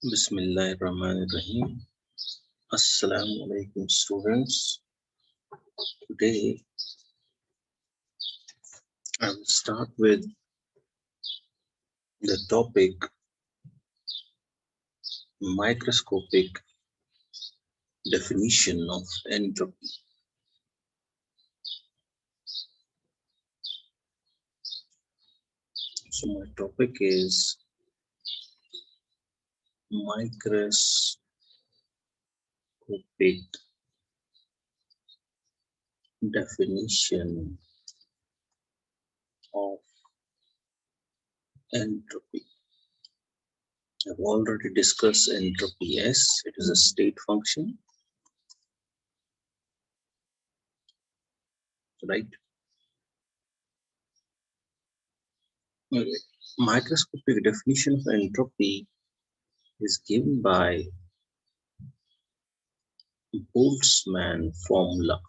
Bismillahirrahmanirrahim. Assalamu alaikum, students. Today I will start with the topic microscopic definition of entropy. So my topic is microscopic definition of entropy. I've already discussed entropy as it is a state function, right? Microscopic definition of entropy is given by Boltzmann formula.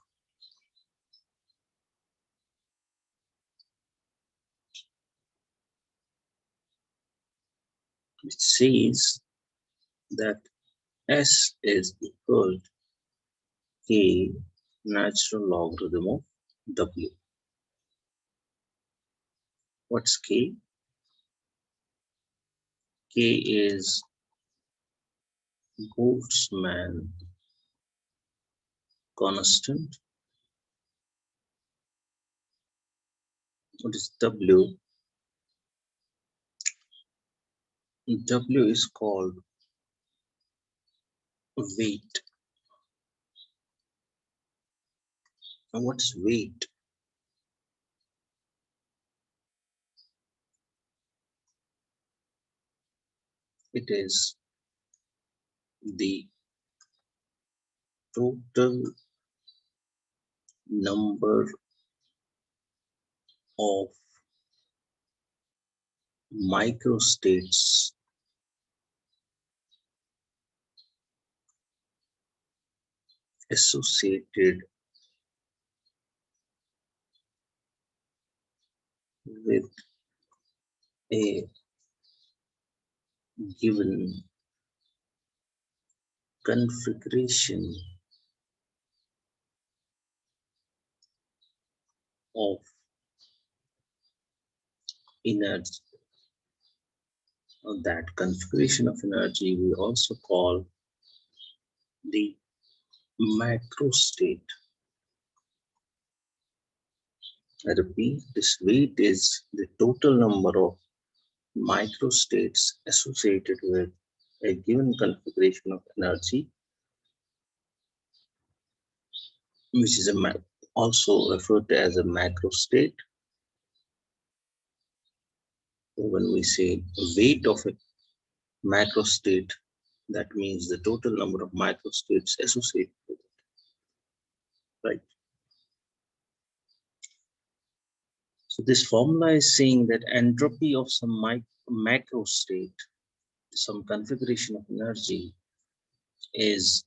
Which says that S is equal to K natural logarithm of W. What's K? K is Boltzmann constant. What is W? W is called weight. And what's weight? It is the total number of microstates associated with a given configuration of energy. That configuration of energy we also call the macrostate. I repeat, this weight is the total number of microstates associated with a given configuration of energy, which is also referred to as a macrostate. When we say weight of a macrostate, that means the total number of microstates associated with it, right? So this formula is saying that entropy of some macrostate, some configuration of energy, is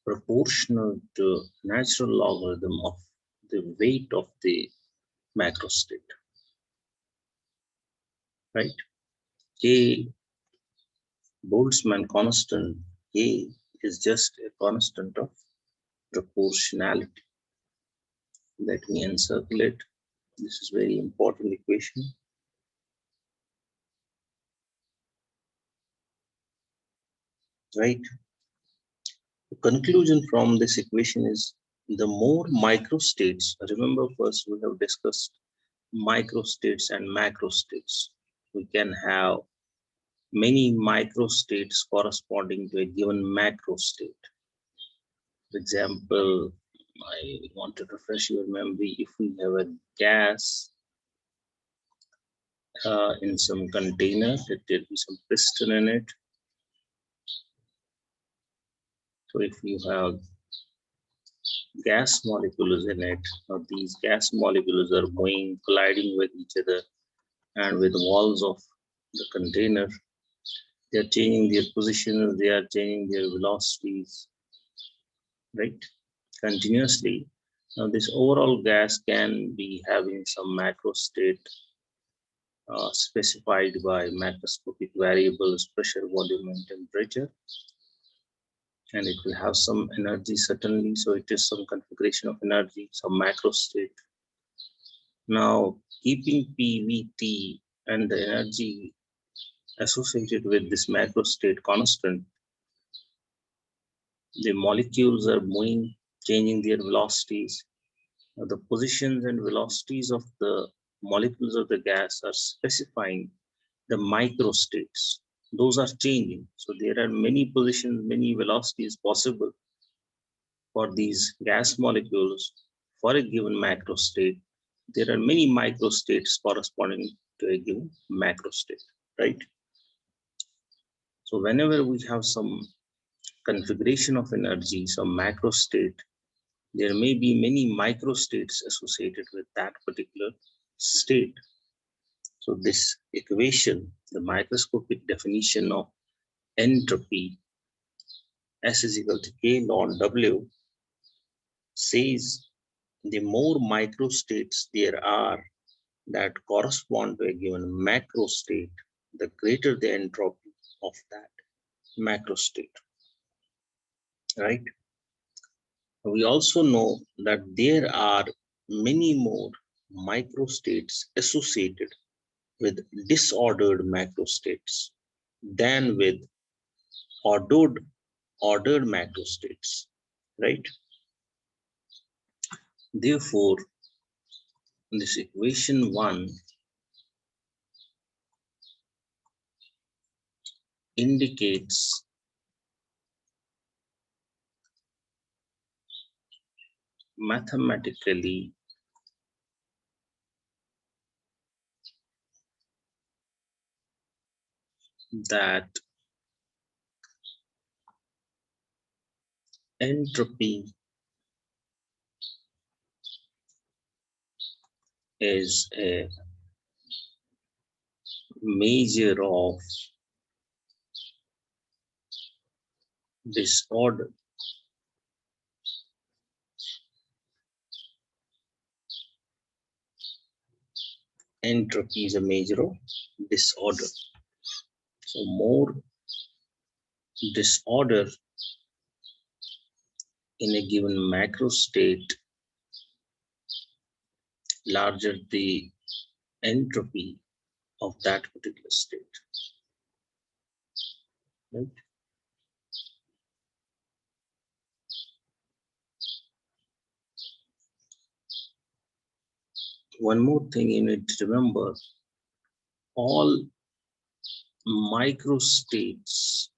proportional to natural logarithm of the weight of the macrostate, right? K Boltzmann constant, K is just a constant of proportionality. Let me encircle it. This is very important equation. Right? The conclusion from this equation is the more microstates, remember first we have discussed microstates and macrostates. We can have many microstates corresponding to a given macrostate. For example, I want to refresh your memory. If we have a gas in some container, there will be some piston in it. So if you have gas molecules in it, these gas molecules are going, colliding with each other and with walls of the container. They are changing their positions, they are changing their velocities, right? Continuously. Now this overall gas can be having some macrostate specified by macroscopic variables, pressure, volume, and temperature. And it will have some energy certainly. So it is some configuration of energy, some macro state. Now, keeping PVT and the energy associated with this macro state constant, the molecules are moving, changing their velocities. The positions and velocities of the molecules of the gas are specifying the microstates. Those are changing. So there are many positions, many velocities possible for these gas molecules for a given macro state. There are many microstates corresponding to a given macro state, right? So whenever we have some configuration of energy, some macro state, there may be many microstates associated with that particular state. So this equation, the microscopic definition of entropy, S is equal to K ln W, says the more microstates there are that correspond to a given macro state, the greater the entropy of that macro state, right? We also know that there are many more microstates associated with disordered macrostates than with ordered macrostates, right? Therefore, this equation 1 indicates mathematically that entropy is a measure of disorder. Entropy is a measure of disorder. So more disorder in a given macro state, larger the entropy of that particular state, right? One more thing you need to remember, all microstates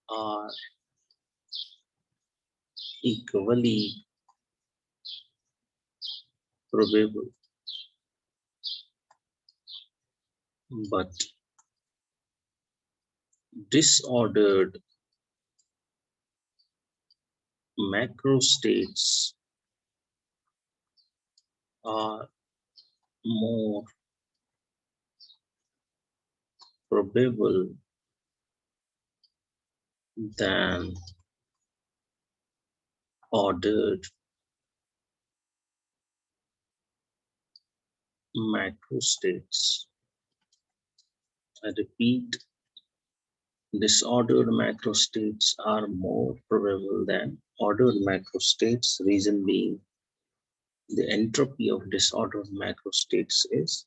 are equally probable, but disordered macrostates are more probable than ordered macrostates. I repeat, disordered macrostates are more probable than ordered macrostates, reason being the entropy of disordered macrostates is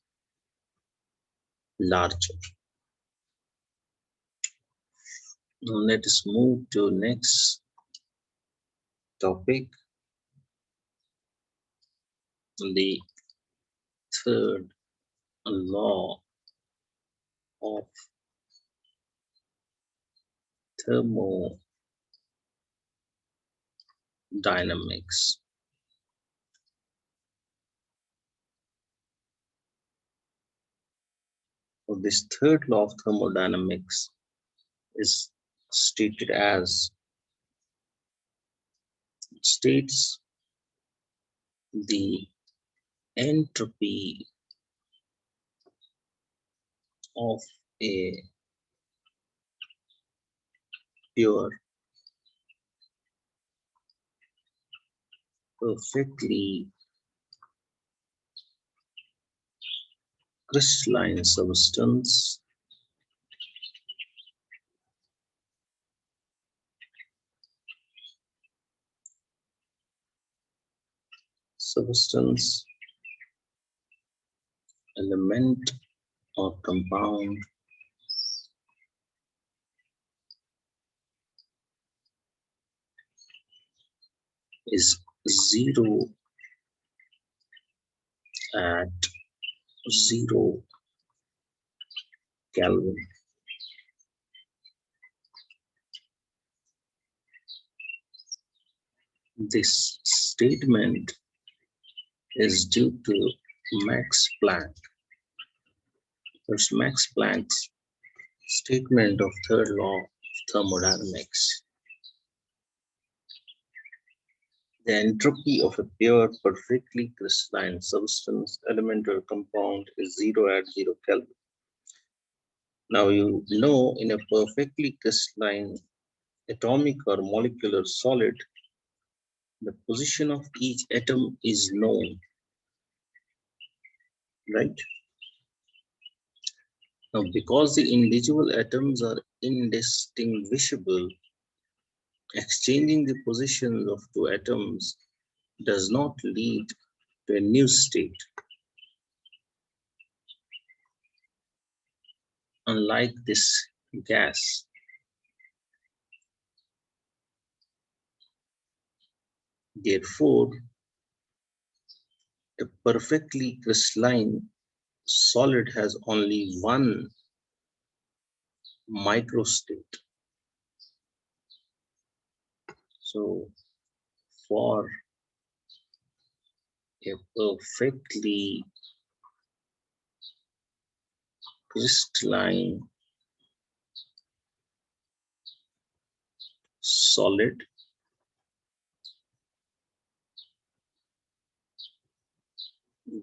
larger. Now let us move to next topic, the third law of thermodynamics. So this third law of thermodynamics is stated as, it states the entropy of a pure, perfectly crystalline substance element or compound is 0 at 0 Kelvin. This statement is due to Max Planck. There's Max Planck's statement of third law of thermodynamics. The entropy of a pure, perfectly crystalline substance, element or compound is 0 at 0 Kelvin. Now you know in a perfectly crystalline atomic or molecular solid, the position of each atom is known, right? Now because the individual atoms are indistinguishable, exchanging the positions of two atoms does not lead to a new state. Unlike this gas, therefore, a perfectly crystalline solid has only one microstate. So, for a perfectly crystalline solid,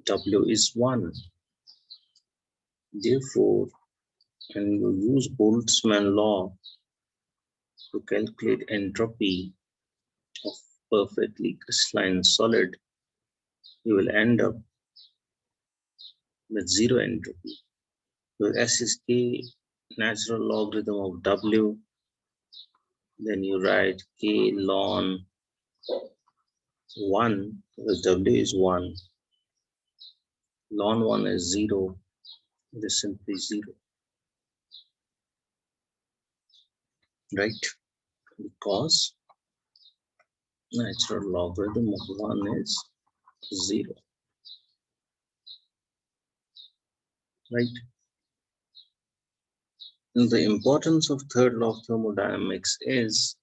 W is 1. Therefore, when you use Boltzmann law to calculate entropy of perfectly crystalline solid, you will end up with 0 entropy. So S is K, natural logarithm of W. Then you write K ln 1, because W is 1. Ln 1 is 0. It is simply 0. Right? Because natural logarithm of 1 is 0. Right? And the importance of third law of thermodynamics is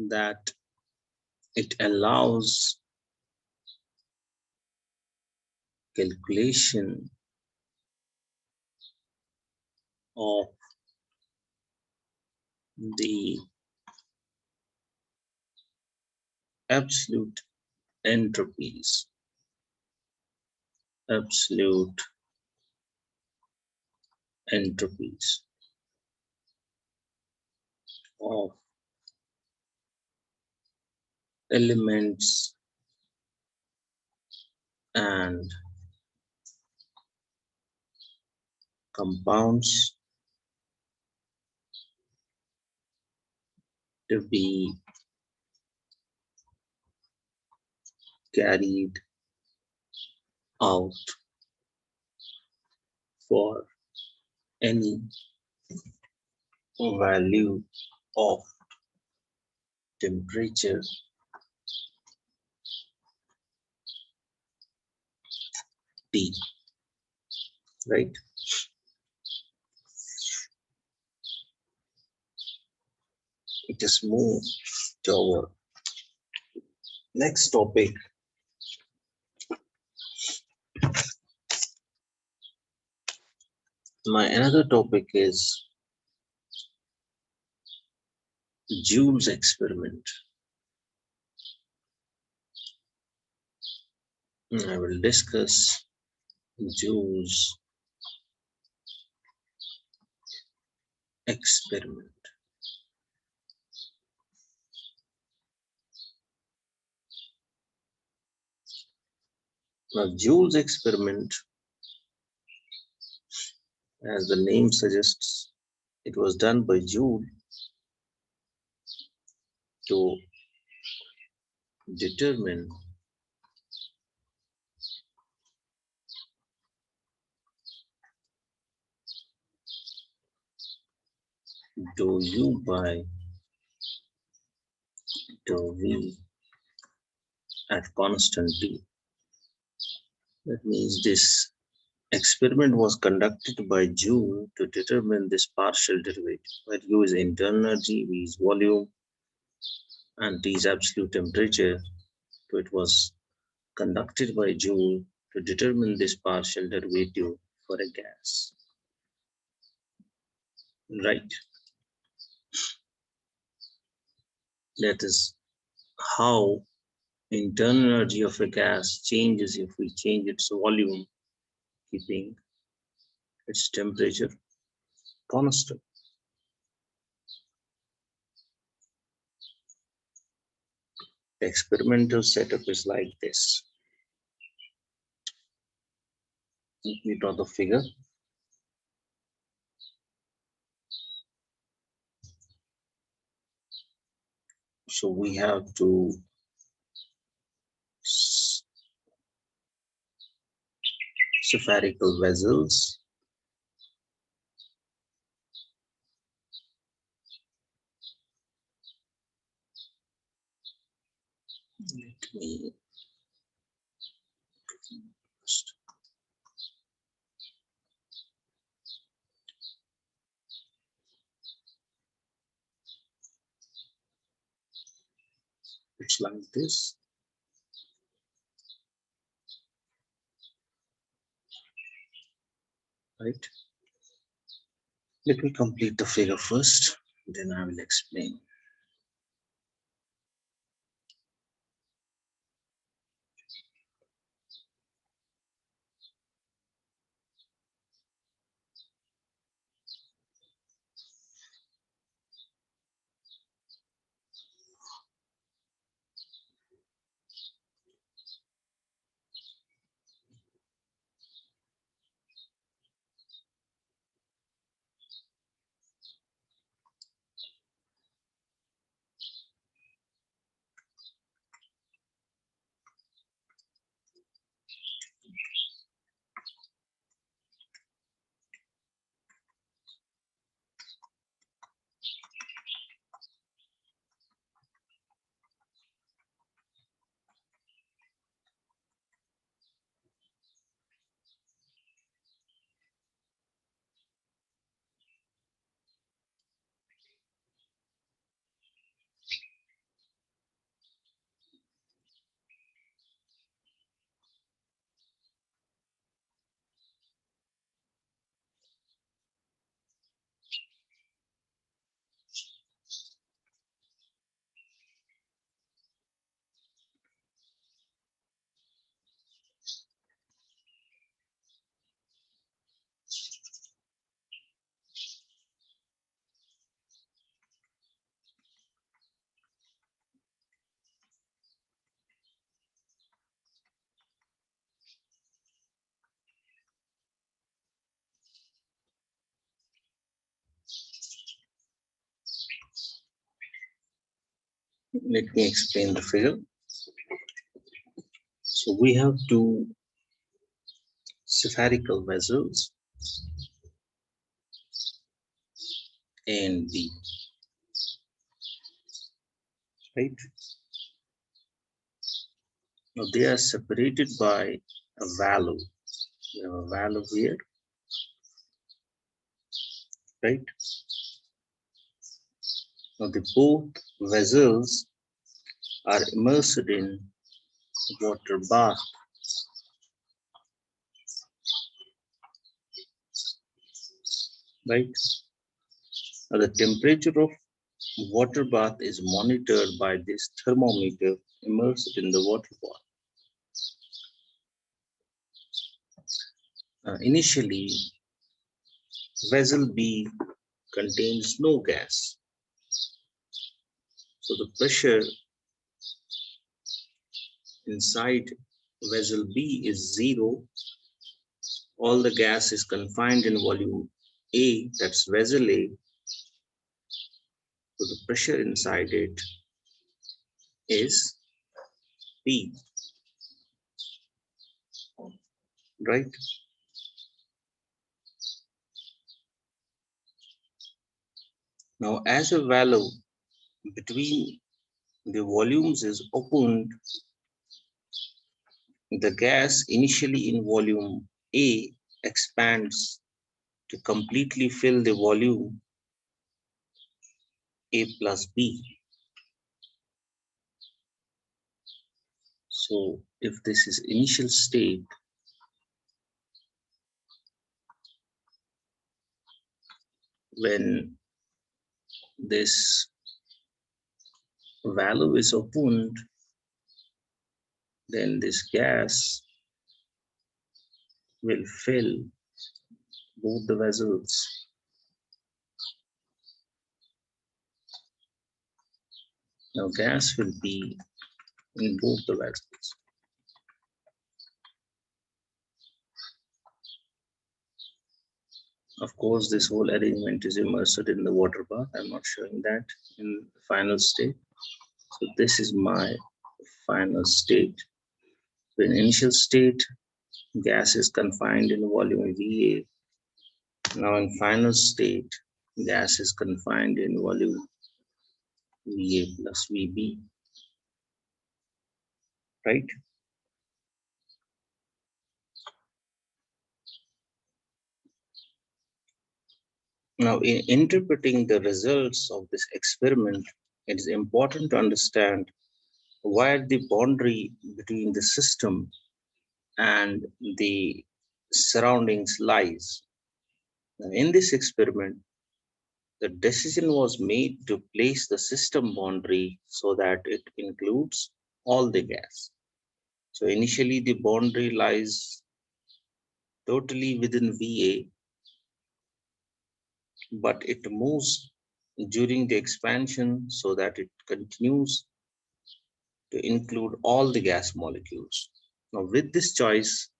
that it allows calculation of the absolute entropies, absolute entropies of elements and compounds to be carried out for any value of temperature T, right? It is move to our next topic. My another topic is Joules experiment. I will discuss Joules experiment. Now, Joules experiment As the name suggests, it was done by Joule to determine dou U by dou V at constant T. That means this experiment was conducted by Joule to determine this partial derivative, where U is internal energy, V is volume, and T is absolute temperature. So it was conducted by Joule to determine this partial derivative for a gas. Right. That is how internal energy of a gas changes if we change its volume, keeping its temperature constant. The experimental setup is like this. Let me draw the figure. So we have two spherical vessels. Let me first. It's like this. Right. Let me complete the figure first, then I will explain. Let me explain the figure. So we have two spherical vessels A and B, right? Now they are separated by a valve. We have a valve here, right? Now the both vessels are immersed in water bath. Right? Now the temperature of water bath is monitored by this thermometer immersed in the water bath. Initially, vessel B contains no gas. So the pressure inside vessel B is 0. All the gas is confined in volume A, that's vessel A, so the pressure inside it is P, right? Now, as a valve between the volumes is opened, the gas initially in volume A expands to completely fill the volume A plus B. So if this is initial state, when this valve is opened, then this gas will fill both the vessels. Now gas will be in both the vessels. Of course, this whole arrangement is immersed in the water bath. I'm not showing that in the final state. So this is my final state. So in initial state, gas is confined in volume VA. Now in final state, gas is confined in volume VA plus VB, right? Now in interpreting the results of this experiment, it is important to understand where the boundary between the system and the surroundings lies. Now, in this experiment, the decision was made to place the system boundary so that it includes all the gas. So initially the boundary lies totally within VA, but it moves during the expansion so that it continues to include all the gas molecules. Now with this choice,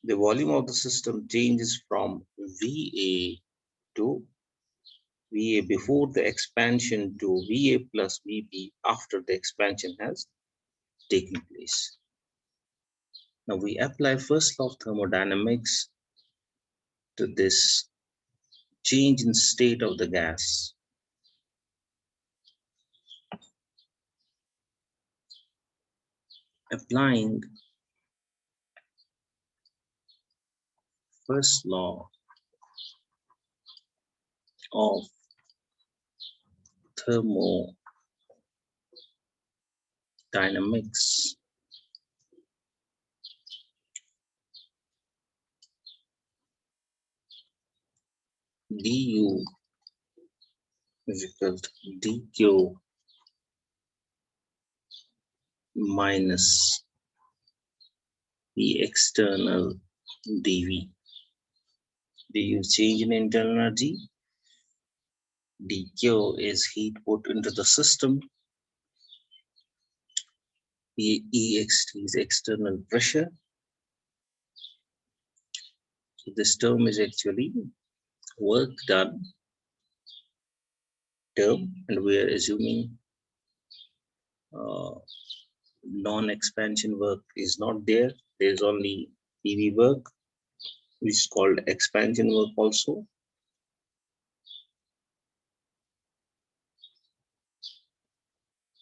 the volume of the system changes from VA to VA before the expansion to VA plus VB after the expansion has taken place. Now we apply first law of thermodynamics to this change in state of the gas. Applying first law of thermodynamics, du is equal to dq minus the external dv. du change in internal energy, dq is heat put into the system, ext is external pressure. So this term is actually work done term, and we are assuming non-expansion work is not there. There is only PV work, which is called expansion work also.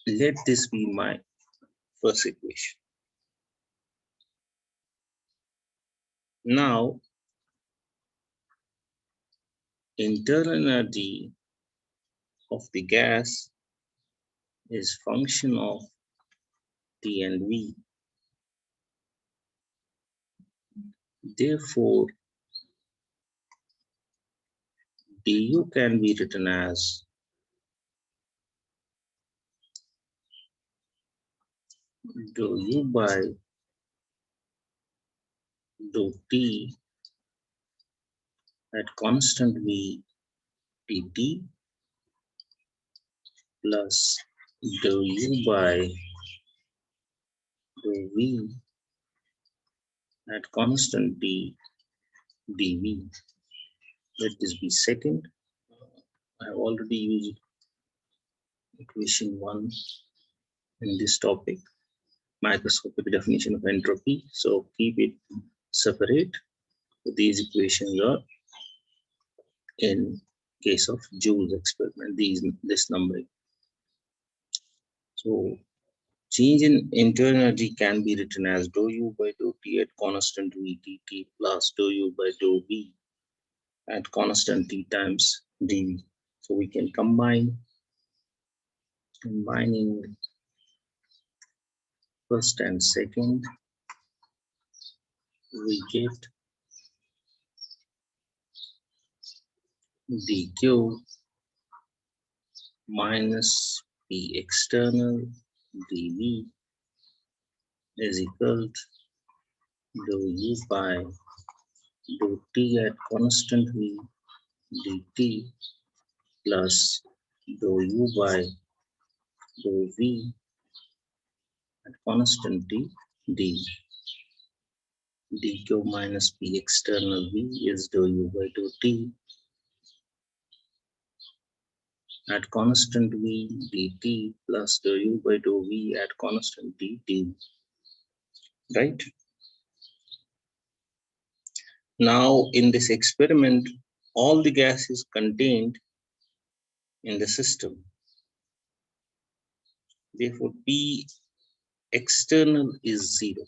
Let this be my first equation. Now, internal energy of the gas is function of T and V. Therefore, du can be written as dou u by dou T at constant V dt plus dou u by dou V at constant t dV. Let this be second. I have already used equation 1 in this topic, microscopic definition of entropy. So keep it separate. These equations are in case of Joules experiment, this numbering. So change in internal energy can be written as dou U by dou T at constant V dt plus dou U by dou V at constant T times dV. So we can combining first and second, we get dq minus P external dV is equal to dou U by dou T at constant V dt plus dou U by dou V at constant T dV. dq minus P external V is dou U by dou T at constant V dt plus dou U by dou V at constant T dV. Right? Now in this experiment, all the gases contained in the system, therefore P external is 0.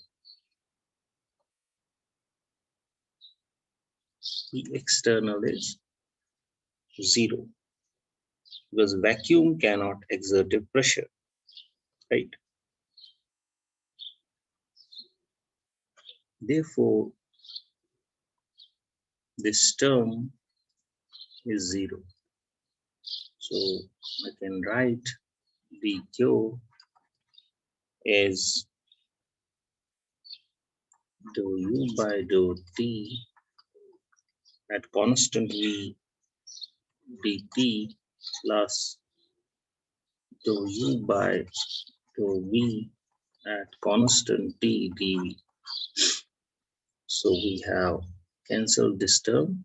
P external is 0 because vacuum cannot exert a pressure, right? Therefore this term is 0. So I can write dq as dou U by dou T at constant V dt plus dou U by dou V at constant T dV. So we have cancelled this term.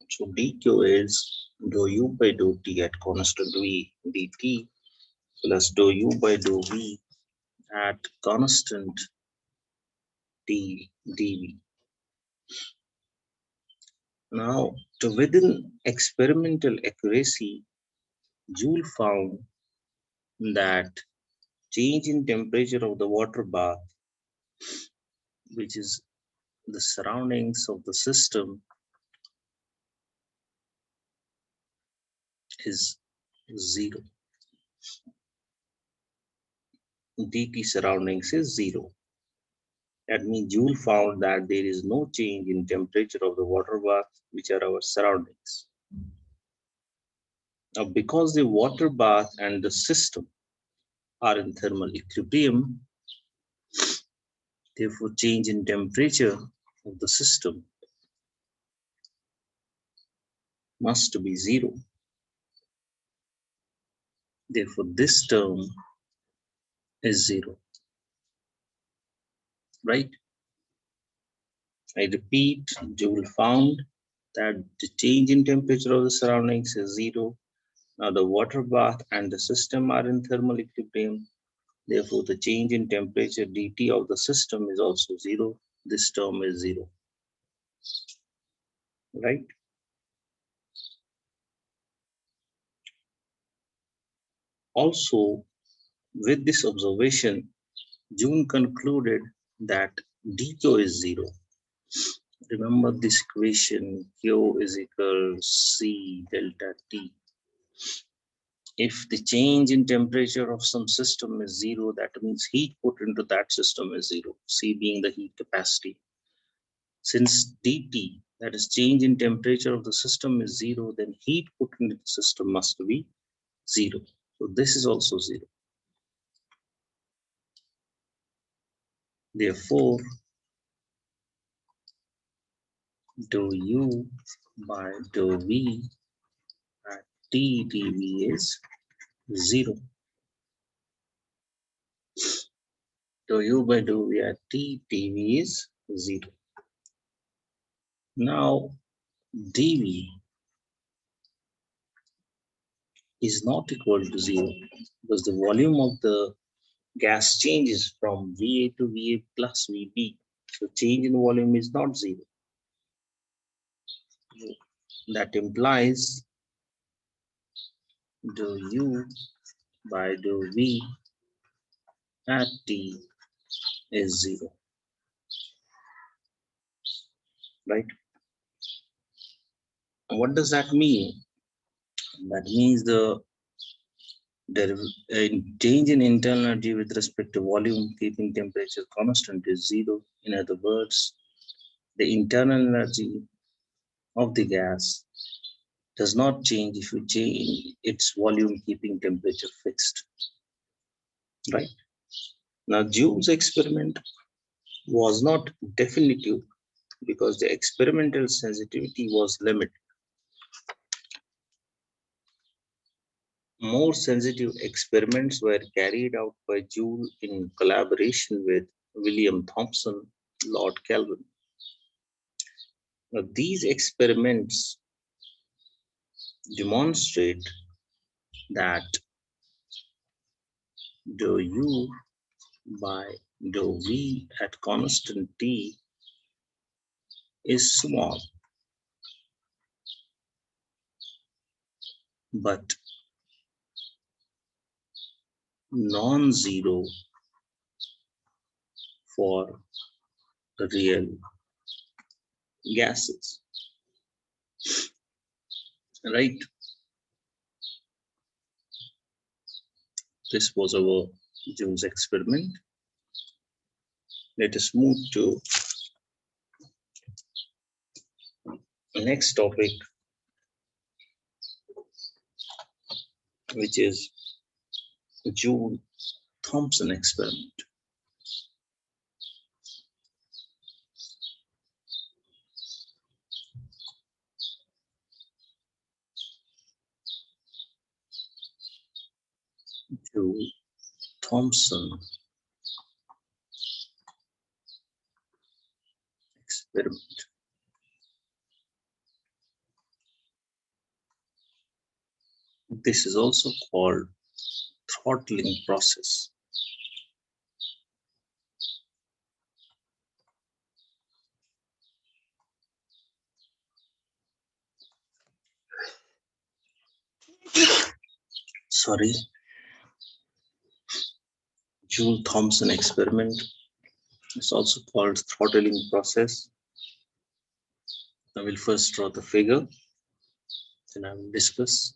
So dq is dou U by dou T at constant V dt plus dou U by dou V at constant T dV. Now, to within experimental accuracy, Joule found that change in temperature of the water bath, which is the surroundings of the system, is 0. dt surroundings is 0. That means Joule found that there is no change in temperature of the water bath, which are our surroundings. Now, because the water bath and the system are in thermal equilibrium, therefore change in temperature of the system must be 0. Therefore this term is 0. Right? I repeat, Joule found that the change in temperature of the surroundings is 0. Now the water bath and the system are in thermal equilibrium. Therefore the change in temperature dt of the system is also 0. This term is 0. Right? Also, with this observation, Joule concluded that dq is 0. Remember this equation, Q is equal C delta T. If the change in temperature of some system is 0, that means heat put into that system is 0, C being the heat capacity. Since dt, that is change in temperature of the system, is 0, then heat put into the system must be 0. So this is also 0. Therefore, dou U by dou V at T dV is 0. Dou U by dou V at T dV is 0. Now dV is not equal to 0 because the volume of the gas changes from VA to VA plus VB. So change in volume is not 0. That implies dou U by dou V at T is 0, right? What does that mean? That means the change in internal energy with respect to volume keeping temperature constant is 0. In other words, the internal energy of the gas does not change if you change its volume keeping temperature fixed, right? Now Joules experiment was not definitive because the experimental sensitivity was limited. More sensitive experiments were carried out by Joule in collaboration with William Thompson, Lord Kelvin. Now, these experiments demonstrate that dou U by dou V at constant T is small, but non-zero for real gases, right? This was our Joules experiment. Let us move to the next topic, which is Joule-Thomson experiment. Joule-Thomson experiment. This is also called throttling process. Sorry, Joule-Thomson experiment is also called throttling process. I will first draw the figure, then I will discuss.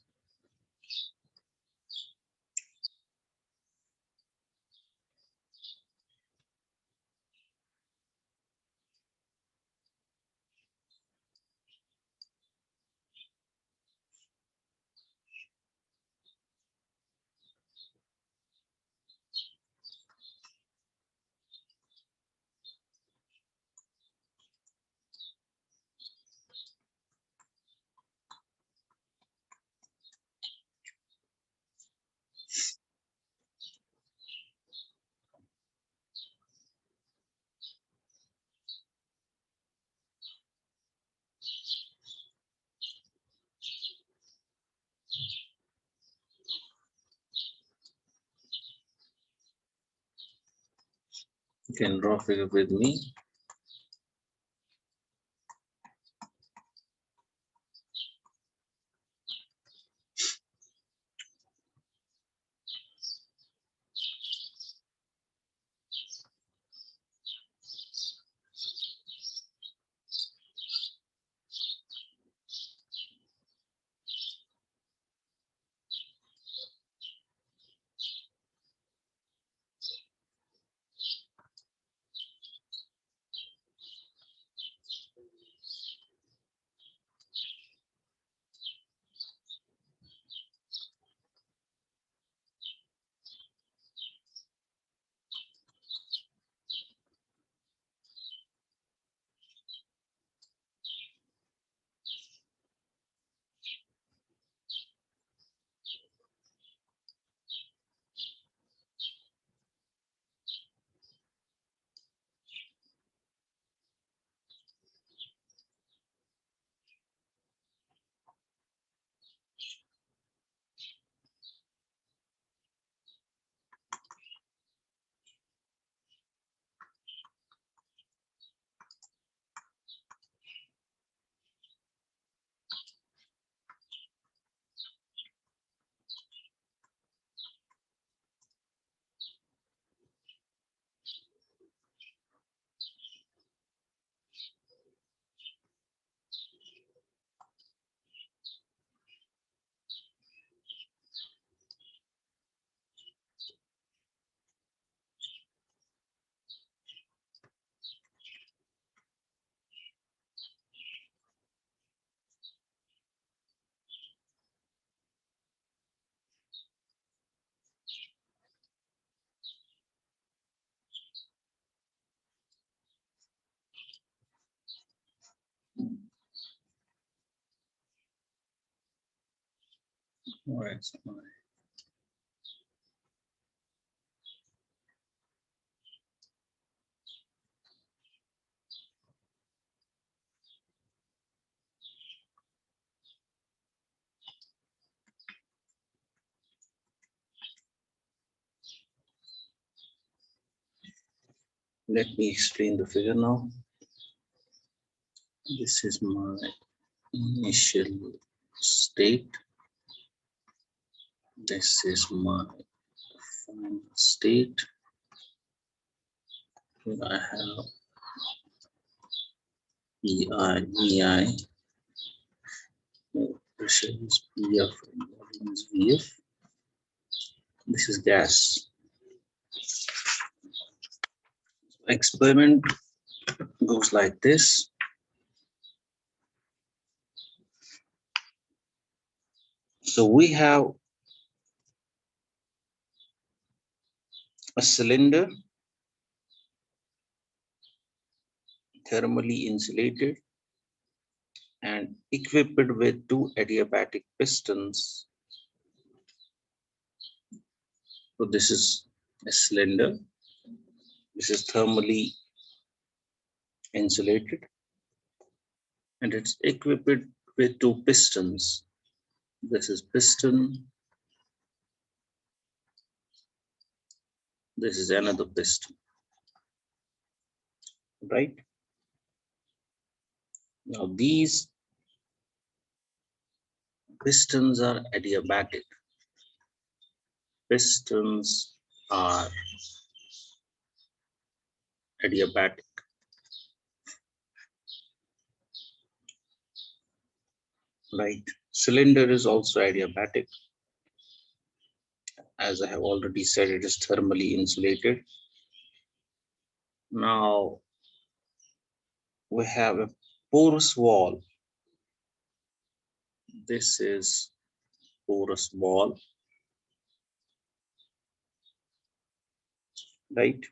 You can draw figure with me. Where's my let me explain the figure now. This is my initial state. This is my final state. I have EI, pressure is PF, and volume is VF. This is gas. Experiment goes like this. So we have a cylinder, thermally insulated and equipped with two adiabatic pistons. So this is a cylinder. This is thermally insulated and it's equipped with two pistons. This is piston. This is another piston, right? Now these pistons are adiabatic. Pistons are adiabatic. Right. Cylinder is also adiabatic. As I have already said, it is thermally insulated. Now we have a porous wall. This is porous wall, right?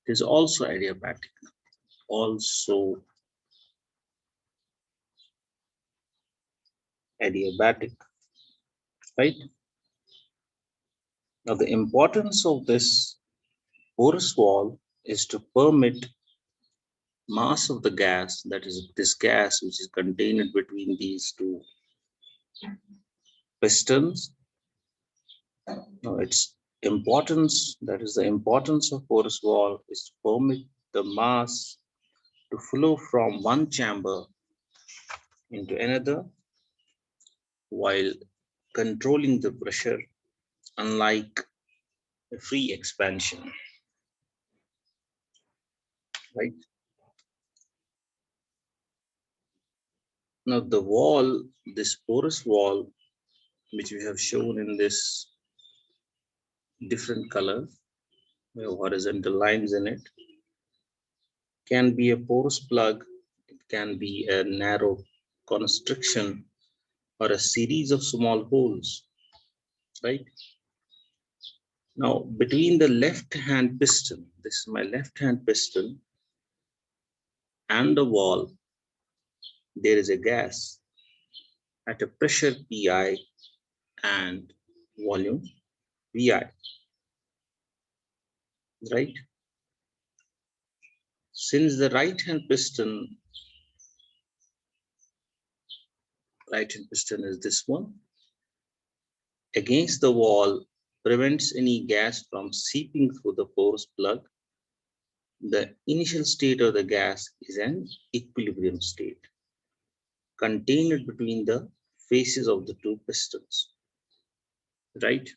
It is also adiabatic. Also adiabatic, right? Now the importance of this porous wall is to permit mass of the gas, that is this gas which is contained between these two pistons. Now its importance, that is the importance of porous wall, is to permit the mass to flow from one chamber into another while controlling the pressure, unlike a free expansion, right? Now the wall, this porous wall, which we have shown in this different color, we have horizontal lines in it, can be a porous plug, it can be a narrow constriction, or a series of small holes, right? Now, between the left hand piston, this is my left hand piston, and the wall, there is a gas at a pressure PI and volume VI, right? Since the right hand piston is this one, against the wall prevents any gas from seeping through the porous plug. The initial state of the gas is an equilibrium state contained between the faces of the two pistons, right?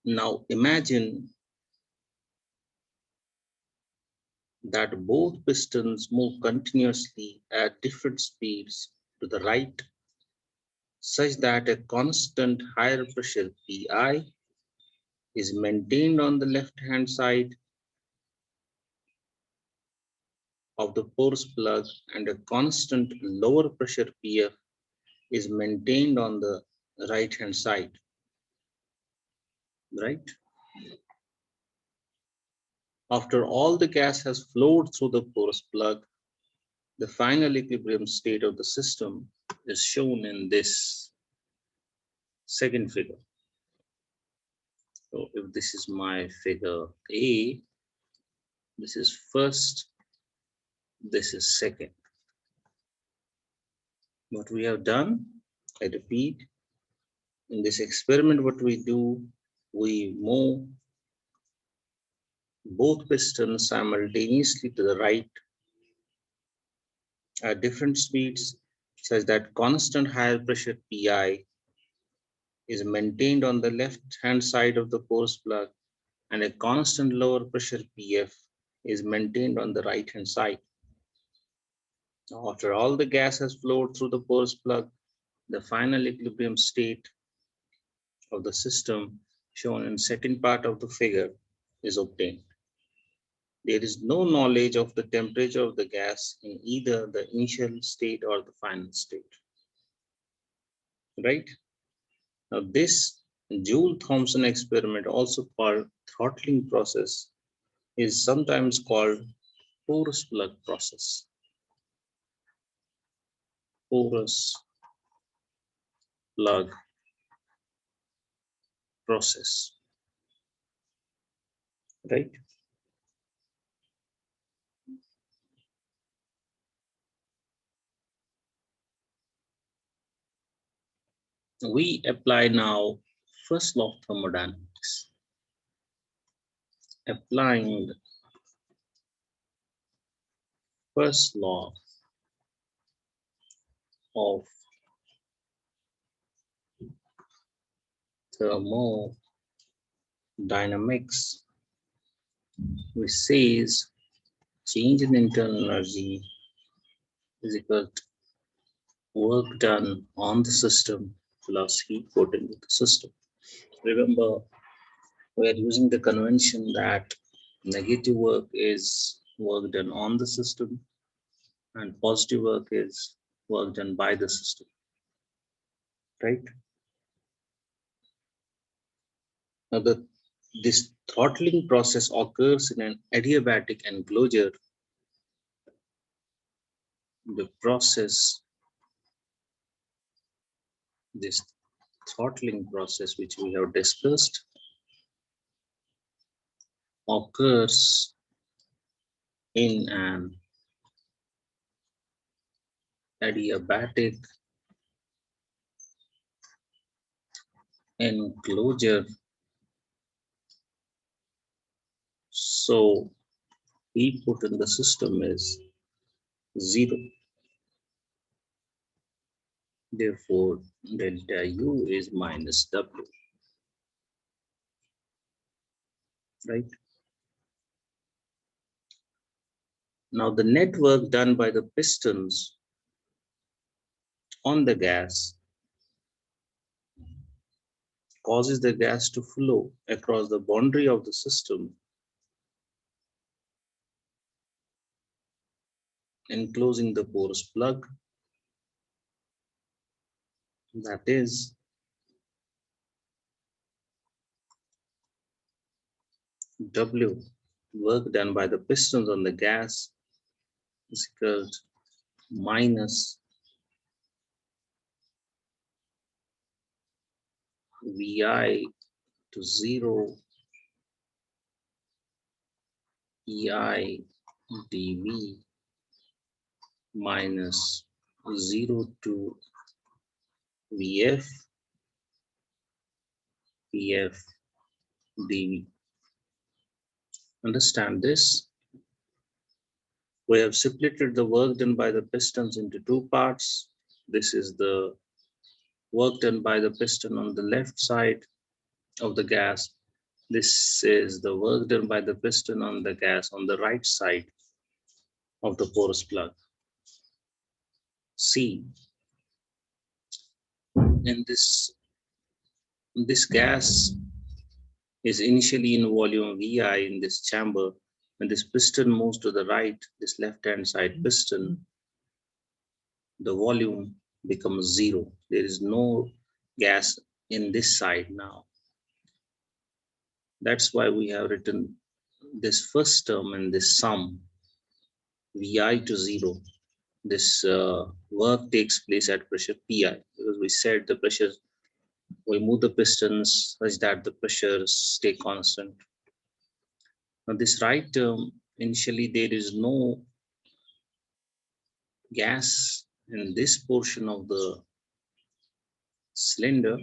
Now imagine that both pistons move continuously at different speeds to the right, such that a constant higher pressure PI is maintained on the left hand side of the porous plug and a constant lower pressure PF is maintained on the right hand side, right? After all the gas has flowed through the porous plug, The final equilibrium state of the system is shown in this second figure. So if this is my figure A, this is first, this is second. What we have done, I repeat, in this experiment, what we do, we move both pistons simultaneously to the right at different speeds, such that constant higher pressure Pi is maintained on the left hand side of the porous plug and a constant lower pressure Pf is maintained on the right hand side. Now, after all the gas has flowed through the porous plug, the final equilibrium state of the system shown in second part of the figure is obtained. There is no knowledge of the temperature of the gas in either the initial state or the final state. Right? Now this Joule-Thomson experiment, also called throttling process, is sometimes called porous plug process. Porous plug process. Right? We apply now first law of thermodynamics. Applying first law of thermodynamics, which says change in internal energy is equal to work done on the system plus heat put into the system. Remember, we are using the convention that negative work is work done on the system and positive work is work done by the system, right? Now, this throttling process occurs in an adiabatic enclosure. The process, this throttling process, which we have discussed, occurs in an adiabatic enclosure. So heat put in the system is 0. Therefore, delta U is minus W, right? Now the net work done by the pistons on the gas causes the gas to flow across the boundary of the system, enclosing the porous plug. That is, W, work done by the pistons on the gas, is equal to minus Vi to 0 EI dV minus 0 to Vf Pf dV. Understand this? We have separated the work done by the pistons into two parts. This is the work done by the piston on the left side of the gas. This is the work done by the piston on the gas on the right side of the porous plug. See, in this gas is initially in volume Vi in this chamber. When this piston moves to the right, this left-hand side piston, the volume becomes 0. There is no gas in this side now. That's why we have written this first term in this sum, Vi to 0. this work takes place at pressure Pi, because we said the pressure, we move the pistons such that the pressures stay constant. Now this right term, initially there is no gas in this portion of the cylinder,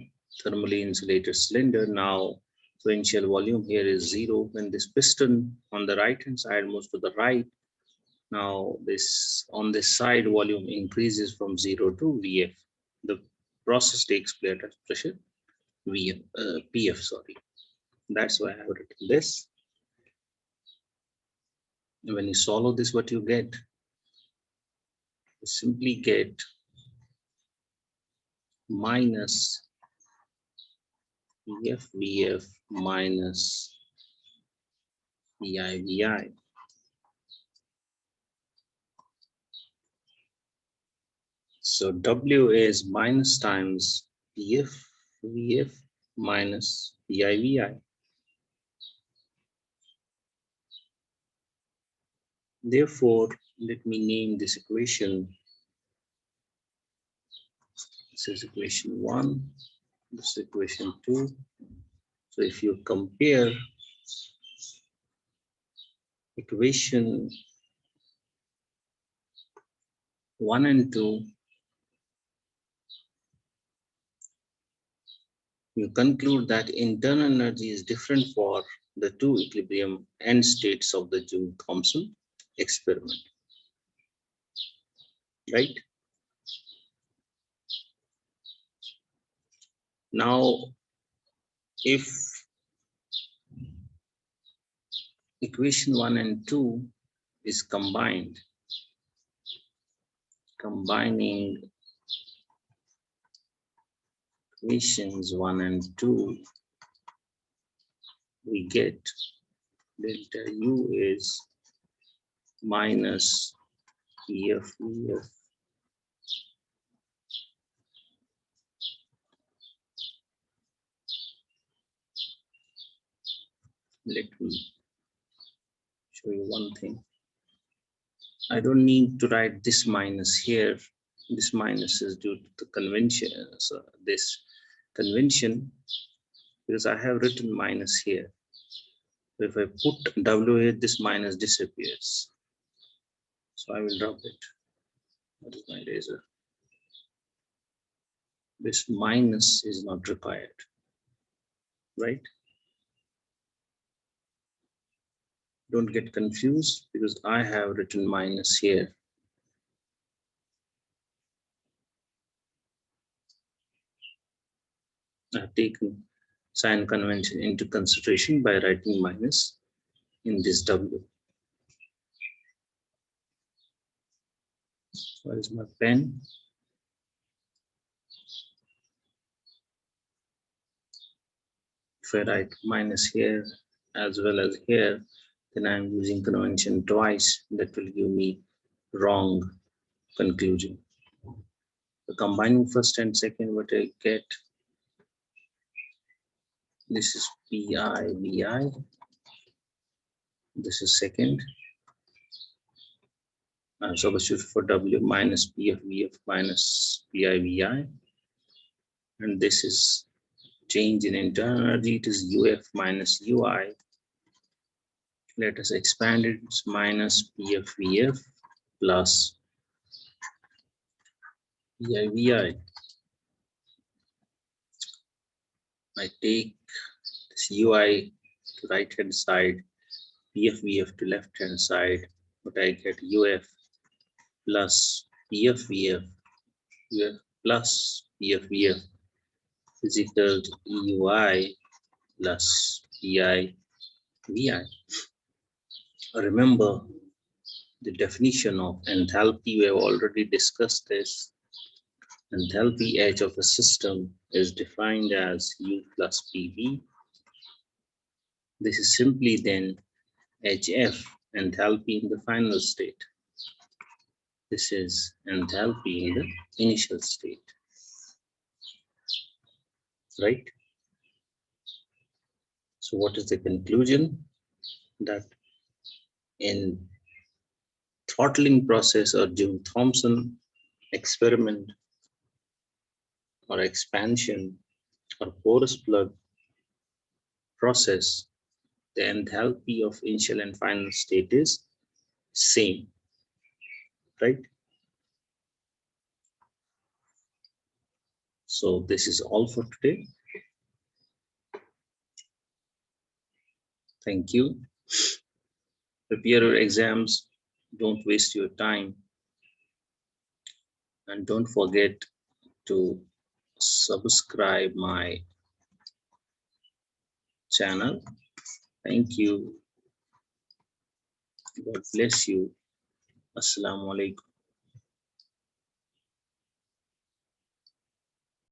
thermally insulated cylinder. Now the initial volume here is 0. When this piston on the right hand side moves to the right, now this on this side volume increases from 0 to Vf. The process takes place at pressure Vf, Pf, sorry. That's why I have written this. When you solve this, what you get? You simply get minus Vf Vf minus Vi Vi. So W is minus times Vf Vf minus Vi Vi. Therefore, let me name this equation. This is equation 1, this is equation 2. So if you compare equation 1 and 2, you conclude that internal energy is different for the two equilibrium end states of the Joules-Thomson experiment, right? Now, if equation 1 and 2 is combined, combining equations 1 and 2, we get delta U is minus Ef Ef let me show you one thing. I don't need to write this minus here. This minus is due to the convention, so this convention, because I have written minus here. So if I put W here, this minus disappears. So I will drop it. What is my eraser? This minus is not required, right? Don't get confused because I have written minus here. I've taken sign convention into consideration by writing minus in this W. Where is my pen? If I write minus here as well as here, then I'm using convention twice. That will give me wrong conclusion. So combining first and second, what I get, this is Pi Vi, this is second, substitute for W minus Pf Vf minus Pi Vi, and this is change in internal energy, it is Uf minus Ui. Let us expand it, it's minus Pf Vf plus Pi Vi. I take this Ui to right hand side, Pf Vf to left hand side, but I get Uf plus Pf Vf, Uf plus Pf Vf is equal to Ui plus Pi Vi. Remember the definition of enthalpy, we have already discussed this. Enthalpy H of a system is defined as U plus PV. This is simply then HF, enthalpy in the final state. This is enthalpy in the initial state, right? So what is the conclusion? That in throttling process or Joule-Thomson experiment or expansion or porous plug process, the enthalpy of initial and final state is same, right? So this is all for today. Thank you. Prepare your exams. Don't waste your time. And don't forget to subscribe my channel. Thank you. God bless you. Assalamu alaikum.